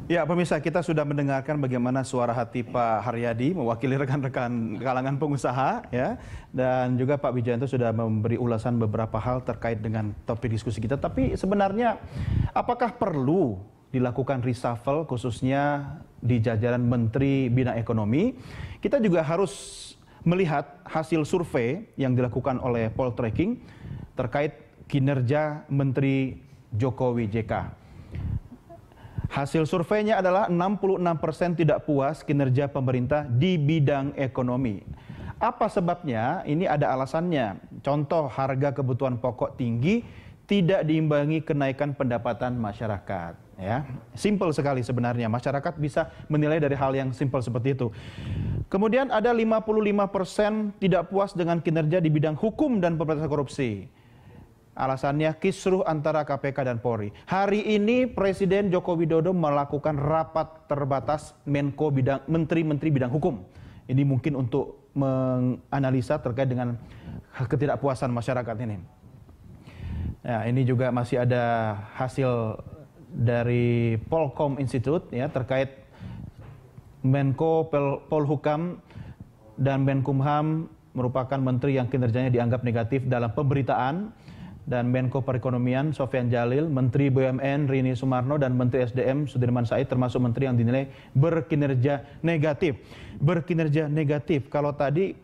Ya, pemirsa, kita sudah mendengarkan bagaimana suara hati Pak Haryadi mewakili rekan-rekan kalangan pengusaha, ya, dan juga Pak Wijayanto sudah memberi ulasan beberapa hal terkait dengan topik diskusi kita. Tapi sebenarnya, apakah perlu dilakukan reshuffle khususnya di jajaran Menteri Bidang Ekonomi? Kita juga harus melihat hasil survei yang dilakukan oleh Poltreking terkait kinerja Menteri Jokowi JK. Hasil surveinya adalah 66% tidak puas kinerja pemerintah di bidang ekonomi. Apa sebabnya? Ini ada alasannya. Contoh, harga kebutuhan pokok tinggi, tidak diimbangi kenaikan pendapatan masyarakat. Ya, simpel sekali sebenarnya. Masyarakat bisa menilai dari hal yang simpel seperti itu. Kemudian ada 55% tidak puas dengan kinerja di bidang hukum dan pemberantasan korupsi. Alasannya kisruh antara KPK dan Polri. Hari ini Presiden Joko Widodo melakukan rapat terbatas menteri-menteri bidang hukum. Ini mungkin untuk menganalisa terkait dengan ketidakpuasan masyarakat ini. Ya, ini juga masih ada hasil dari Polkom Institute, ya, terkait Menko Polhukam dan Menkumham merupakan menteri yang kinerjanya dianggap negatif dalam pemberitaan. Dan Menko Perekonomian Sofyan Jalil, Menteri BUMN Rini Sumarno, dan Menteri SDM Sudirman Said termasuk menteri yang dinilai berkinerja negatif. Berkinerja negatif. Kalau tadi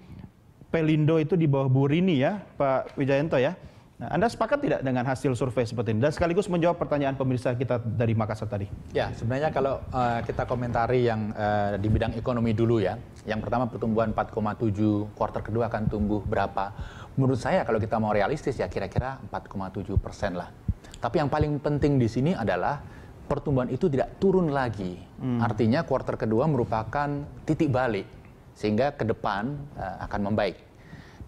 Pelindo itu di bawah Bu Rini, ya, Pak Wijayanto, ya. Nah, Anda sepakat tidak dengan hasil survei seperti ini? Dan sekaligus menjawab pertanyaan pemirsa kita dari Makassar tadi. Ya, sebenarnya kalau kita komentari yang di bidang ekonomi dulu, ya. Yang pertama pertumbuhan 4,7, kuartal kedua akan tumbuh berapa? Menurut saya kalau kita mau realistis ya kira-kira 4,7% lah. Tapi yang paling penting di sini adalah pertumbuhan itu tidak turun lagi. Artinya kuartal kedua merupakan titik balik sehingga ke depan akan membaik.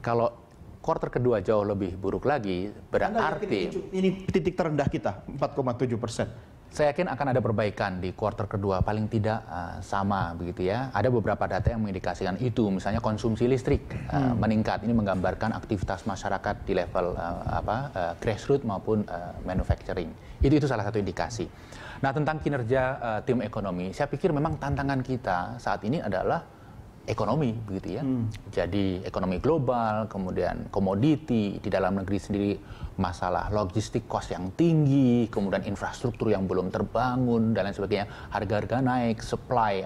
Kalau kuartal kedua jauh lebih buruk lagi, berarti ini titik terendah kita 4,7%. Saya yakin akan ada perbaikan di kuartal kedua, paling tidak sama begitu ya. Ada beberapa data yang mengindikasikan itu, misalnya konsumsi listrik meningkat. Ini menggambarkan aktivitas masyarakat di level grassroots maupun manufacturing. Itu salah satu indikasi. Nah, tentang kinerja tim ekonomi, saya pikir memang tantangan kita saat ini adalah ekonomi begitu ya. Jadi ekonomi global, kemudian komoditi, di dalam negeri sendiri masalah logistik cost yang tinggi, kemudian infrastruktur yang belum terbangun dan lain sebagainya, harga-harga naik, supply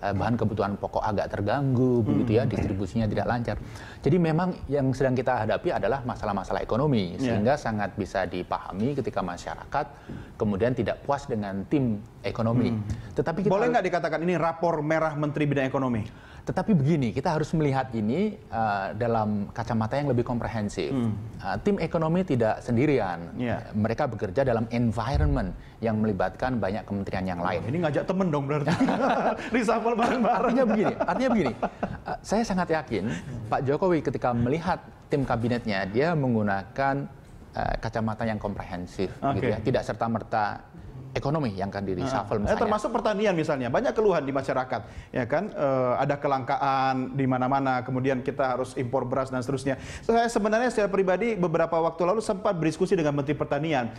bahan kebutuhan pokok agak terganggu begitu ya, distribusinya tidak lancar. Jadi memang yang sedang kita hadapi adalah masalah-masalah ekonomi, sehingga sangat bisa dipahami ketika masyarakat kemudian tidak puas dengan tim ekonomi. Tetapi kita boleh nggak dikatakan ini rapor merah Menteri Bidang Ekonomi? Tetapi begini, kita harus melihat ini dalam kacamata yang lebih komprehensif. Tim ekonomi tidak sendirian. Mereka bekerja dalam environment yang melibatkan banyak kementerian yang lain. Ini ngajak temen dong berarti. Reshuffle bareng-bareng. Artinya begini, saya sangat yakin Pak Jokowi ketika melihat tim kabinetnya, dia menggunakan kacamata yang komprehensif. Gitu ya. Tidak serta-merta ekonomi yang akan di-reshuffle misalnya. Termasuk pertanian misalnya, banyak keluhan di masyarakat, ya kan, ada kelangkaan di mana-mana, kemudian kita harus impor beras dan seterusnya. Saya sebenarnya secara pribadi beberapa waktu lalu sempat berdiskusi dengan Menteri Pertanian,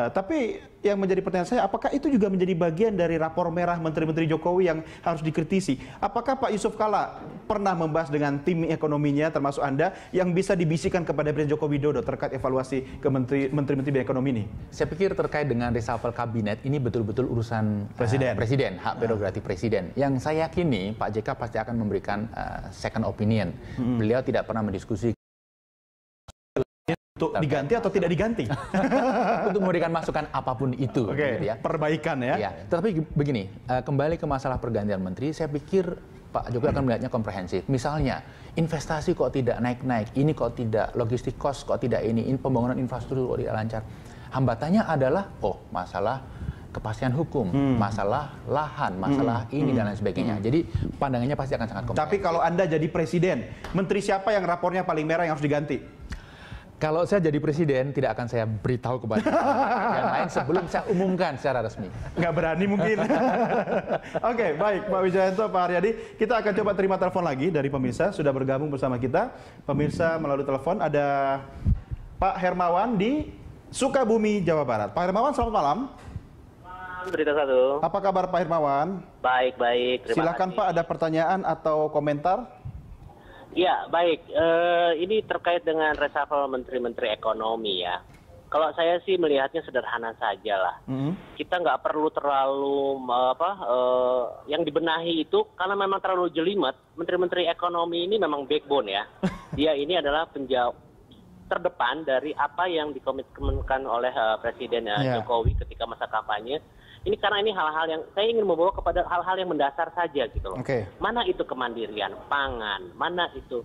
tapi yang menjadi pertanyaan saya, apakah itu juga menjadi bagian dari rapor merah Menteri-Menteri Jokowi yang harus dikritisi? Apakah Pak Yusuf Kalla pernah membahas dengan tim ekonominya, termasuk Anda, yang bisa dibisikkan kepada Presiden Joko Widodo terkait evaluasi ke Menteri-Menteri ekonomi ini? Saya pikir terkait dengan reshuffle kabinet, ini betul-betul urusan presiden, hak prerogatif presiden. Yang saya yakini Pak JK pasti akan memberikan second opinion. Beliau tidak pernah mendiskusi untuk diganti atau tidak diganti, untuk memberikan masukan apapun itu. Gitu ya. Perbaikan ya. Ya. Tetapi begini, kembali ke masalah pergantian menteri, saya pikir Pak Jokowi akan melihatnya komprehensif. Misalnya, investasi kok tidak naik-naik, ini kok tidak, logistik cost kok tidak ini pembangunan infrastruktur kok tidak lancar. Hambatannya adalah, masalah kepastian hukum, masalah lahan, masalah ini dan lain sebagainya. Jadi pandangannya pasti akan sangat komprehensif. Tapi kalau Anda jadi presiden, menteri siapa yang rapornya paling merah yang harus diganti? Kalau saya jadi presiden, tidak akan saya beritahu kepada yang lain sebelum saya umumkan secara resmi. Nggak berani mungkin. Oke, baik Pak Wijayanto, Pak Haryadi. Kita akan coba terima telepon lagi dari pemirsa. Sudah bergabung bersama kita. Pemirsa melalui telepon ada Pak Hermawan di Sukabumi, Jawa Barat. Pak Hermawan, selamat malam. Berita Satu. Apa kabar Pak Hermawan? Baik, baik. Terima Silakan kasih. Pak, ada pertanyaan atau komentar? Ya, baik. Ini terkait dengan reshuffle Menteri-Menteri Ekonomi ya. Kalau saya sih melihatnya sederhana saja lah. Kita nggak perlu terlalu yang dibenahi itu karena memang terlalu jelimet. Menteri-Menteri Ekonomi ini memang backbone ya. Dia ini adalah penjawab terdepan dari apa yang dikomitmenkan oleh Presiden Jokowi ketika masa kampanye. Ini karena ini hal-hal yang saya ingin membawa kepada hal-hal yang mendasar saja gitu loh. Mana itu kemandirian pangan, mana itu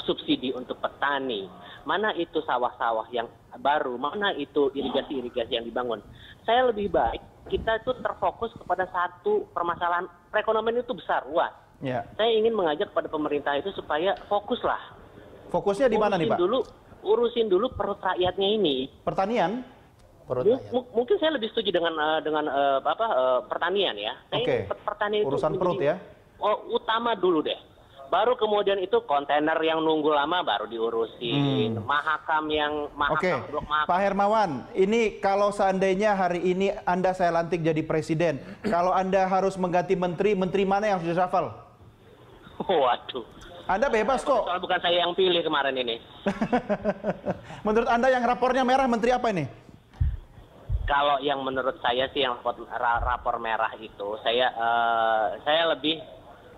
subsidi untuk petani, mana itu sawah-sawah yang baru, mana itu irigasi-irigasi yang dibangun. Saya lebih baik kita itu terfokus kepada satu permasalahan. Perekonomian itu besar, luas. Saya ingin mengajak kepada pemerintah itu supaya fokuslah. Fokusnya di mana nih Pak? Urusin dulu perut rakyatnya ini. Pertanian? Mungkin saya lebih setuju dengan pertanian ya. Pertanian urusan itu perut ya? Utama dulu deh. Baru kemudian itu kontainer yang nunggu lama baru diurusin. Mahakam blok Mahakam. Pak Hermawan, ini kalau seandainya hari ini Anda saya lantik jadi presiden, kalau Anda harus mengganti menteri, menteri mana yang harus reshuffle? Waduh. Anda bebas kok. Soal bukan saya yang pilih kemarin ini. Menurut Anda yang rapornya merah, menteri apa ini? Kalau yang menurut saya sih yang rapor merah itu, saya lebih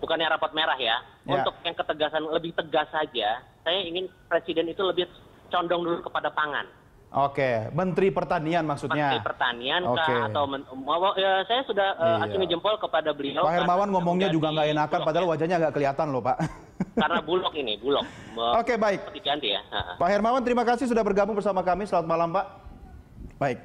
bukannya rapor merah ya. Untuk yang ketegasan lebih tegas saja, saya ingin presiden itu lebih condong dulu kepada pangan. Menteri Pertanian maksudnya. Menteri Pertanian atau saya sudah acungi jempol kepada beliau. Pak Hermawan ngomongnya juga nggak enakan, padahal wajahnya agak kelihatan loh Pak. Karena bulog. Oke, baik. Diganti ya. Pak Hermawan, terima kasih sudah bergabung bersama kami. Selamat malam Pak. Baik.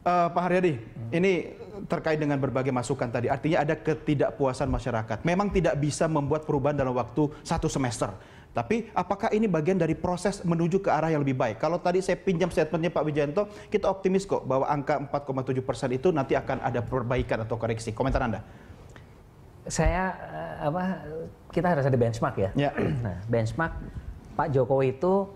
Pak Haryadi, ini terkait dengan berbagai masukan tadi. Artinya ada ketidakpuasan masyarakat. Memang tidak bisa membuat perubahan dalam waktu 1 semester. Tapi apakah ini bagian dari proses menuju ke arah yang lebih baik? Kalau tadi saya pinjam statementnya Pak Wijayanto, kita optimis kok bahwa angka 4,7% itu nanti akan ada perbaikan atau koreksi. Komentar Anda? Kita harus ada benchmark ya. Nah, benchmark Pak Jokowi itu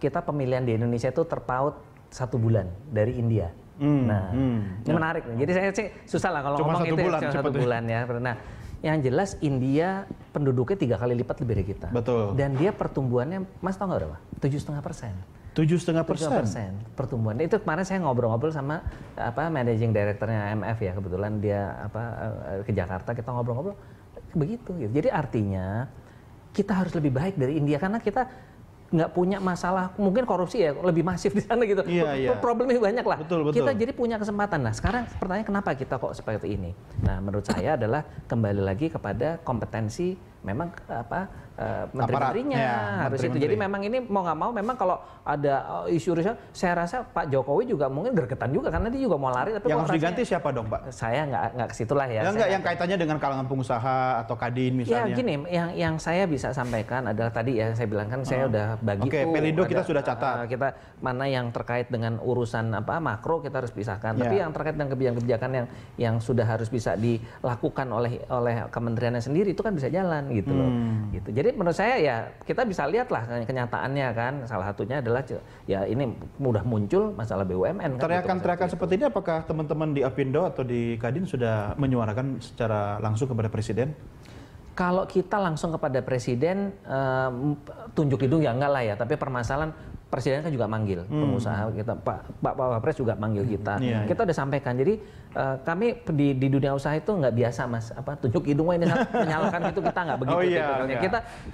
kita pemilihan di Indonesia itu terpaut 1 bulan dari India. Ini menarik. Jadi saya sih susah lah kalau ngomong itu cuma 1 bulan ya. Nah, yang jelas India penduduknya 3 kali lipat lebih dari kita. Betul. Dan dia pertumbuhannya, Mas tahu nggak berapa? 7,5%. 7,5% pertumbuhan. Itu kemarin saya ngobrol-ngobrol sama managing directornya IMF ya, kebetulan dia ke Jakarta, kita ngobrol-ngobrol begitu. Jadi artinya kita harus lebih baik dari India karena kita nggak punya masalah, mungkin korupsi ya lebih masif di sana gitu. Problemnya banyak lah. Betul. Kita jadi punya kesempatan. Nah sekarang pertanyaan kenapa kita kok seperti ini? Nah menurut saya adalah kembali lagi kepada kompetensi memang menteri-menterinya harus itu. Jadi memang ini mau nggak mau memang kalau ada isu saya rasa Pak Jokowi juga mungkin gergetan juga karena dia juga mau lari. Tapi yang harus diganti siapa dong Pak? Saya nggak ke situ lah ya. Yang kaitannya dengan kalangan pengusaha atau Kadin misalnya. Ya gini, yang saya bisa sampaikan adalah tadi ya saya bilang kan saya udah bagi Pelindo kita sudah catat. Kita mana yang terkait dengan urusan makro kita harus pisahkan. Tapi yang terkait dengan kebijakan-kebijakan yang sudah harus bisa dilakukan oleh kementeriannya sendiri itu kan bisa jalan gitu loh. Gitu. Jadi menurut saya ya kita bisa lihatlah kenyataannya kan. Salah satunya adalah ya ini mudah muncul masalah BUMN. Teriakan-teriakan seperti ini apakah teman-teman di Apindo atau di Kadin sudah menyuarakan secara langsung kepada Presiden? Kalau kita langsung kepada Presiden tunjuk hidung ya enggak lah ya, tapi permasalahan Presiden kan juga manggil pengusaha kita, Pak Wapres juga manggil kita. Kita udah sampaikan. Jadi kami di dunia usaha itu nggak biasa Mas, tunjuk hidung ini menyalahkan itu kita nggak begitu.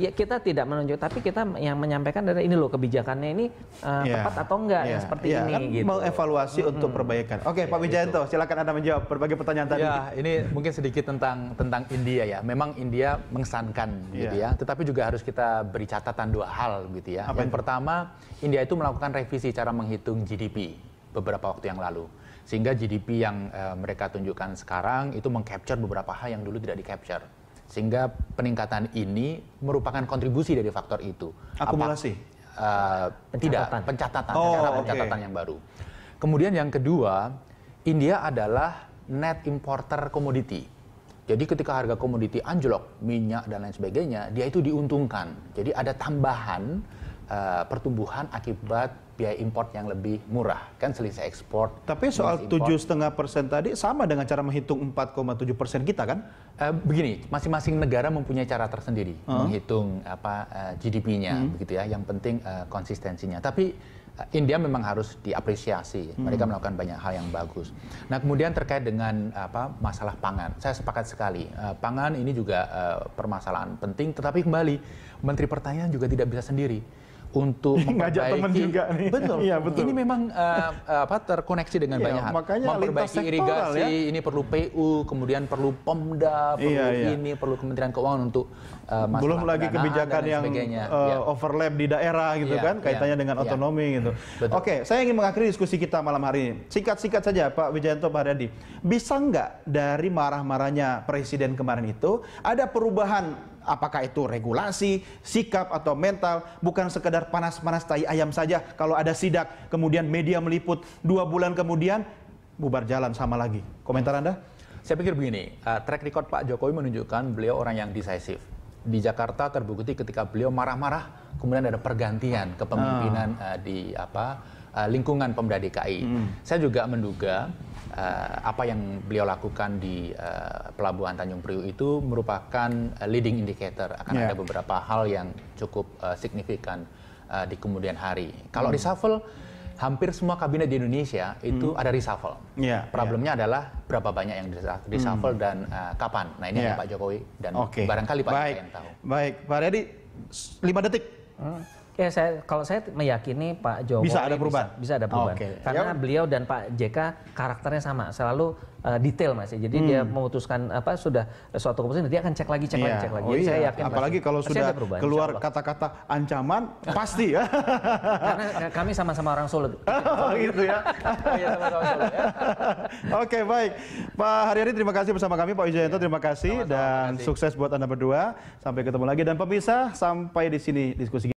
Kita tidak menunjuk, tapi kita yang menyampaikan adalah ini loh kebijakannya ini tepat atau enggak yang seperti ini. Kan gitu. Mengevaluasi untuk perbaikan. Oke, Pak Wijayanto, silakan Anda menjawab berbagai pertanyaan tadi. Ya, ini mungkin sedikit tentang India ya. Memang India mengesankan gitu ya. Tetapi juga harus kita beri catatan 2 hal gitu ya. Yang pertama, India itu melakukan revisi cara menghitung GDP beberapa waktu yang lalu. Sehingga GDP yang mereka tunjukkan sekarang itu meng-capture beberapa hal yang dulu tidak di-capture. Sehingga peningkatan ini merupakan kontribusi dari faktor itu. Akumulasi? Pencatatan yang baru. Kemudian yang kedua, India adalah net importer komoditi. Jadi ketika harga komoditi anjlok, minyak dan lain sebagainya, dia itu diuntungkan. Jadi ada tambahan pertumbuhan akibat biaya import yang lebih murah, kan selisih ekspor. Tapi soal 7,5% tadi sama dengan cara menghitung 4,7% kita kan? Begini, masing-masing negara mempunyai cara tersendiri menghitung GDP-nya, begitu ya. Yang penting konsistensinya. Tapi India memang harus diapresiasi. Mereka melakukan banyak hal yang bagus. Nah, kemudian terkait dengan masalah pangan, saya sepakat sekali. Pangan ini juga permasalahan penting. Tetapi kembali, Menteri Pertanian juga tidak bisa sendiri untuk memperbaiki. Juga nih. Betul. Iya, betul. Ini memang terkoneksi dengan banyak hal. Memperbaiki irigasi, ini perlu PU, kemudian perlu Pemda, perlu ini, perlu Kementerian Keuangan untuk belum lagi kebijakan yang overlap di daerah gitu kan, kaitannya dengan otonomi gitu. Betul. Oke, saya ingin mengakhiri diskusi kita malam hari ini. Singkat-singkat saja Pak Wijayanto, Pak Haryadi. Bisa nggak dari marah-marahnya Presiden kemarin itu ada perubahan, apakah itu regulasi, sikap atau mental, bukan sekedar panas-panas tai ayam saja. Kalau ada sidak, kemudian media meliput, 2 bulan kemudian bubar jalan sama lagi. Komentar Anda? Saya pikir begini, track record Pak Jokowi menunjukkan beliau orang yang decisive. Di Jakarta terbukti ketika beliau marah-marah, kemudian ada pergantian kepemimpinan di lingkungan Pemda DKI. Saya juga menduga apa yang beliau lakukan di Pelabuhan Tanjung Priuk itu merupakan leading indicator akan ada beberapa hal yang cukup signifikan di kemudian hari. Kalau reshuffle, hampir semua kabinet di Indonesia itu ada reshuffle. Problemnya adalah berapa banyak yang reshuffle dan kapan. Nah, ini ada Pak Jokowi dan barangkali Pak Jokowi yang tahu. Baik, Pak Haryadi, 5 detik. Ya, kalau saya meyakini Pak Jokowi bisa ada perubahan. Bisa ada perubahan. Karena beliau dan Pak JK karakternya sama, selalu detail Mas. Jadi dia memutuskan sudah suatu keputusan, dia akan cek lagi. Jadi saya yakin. Apalagi kalau sudah keluar kata-kata ancaman, pasti ya. Karena kami sama-sama orang Solo. Gitu ya. Oke, baik. Pak Haryadi, terima kasih bersama kami. Pak Wijayanto, terima kasih. Dan sukses buat Anda berdua. Sampai ketemu lagi. Dan pemirsa, sampai di sini diskusi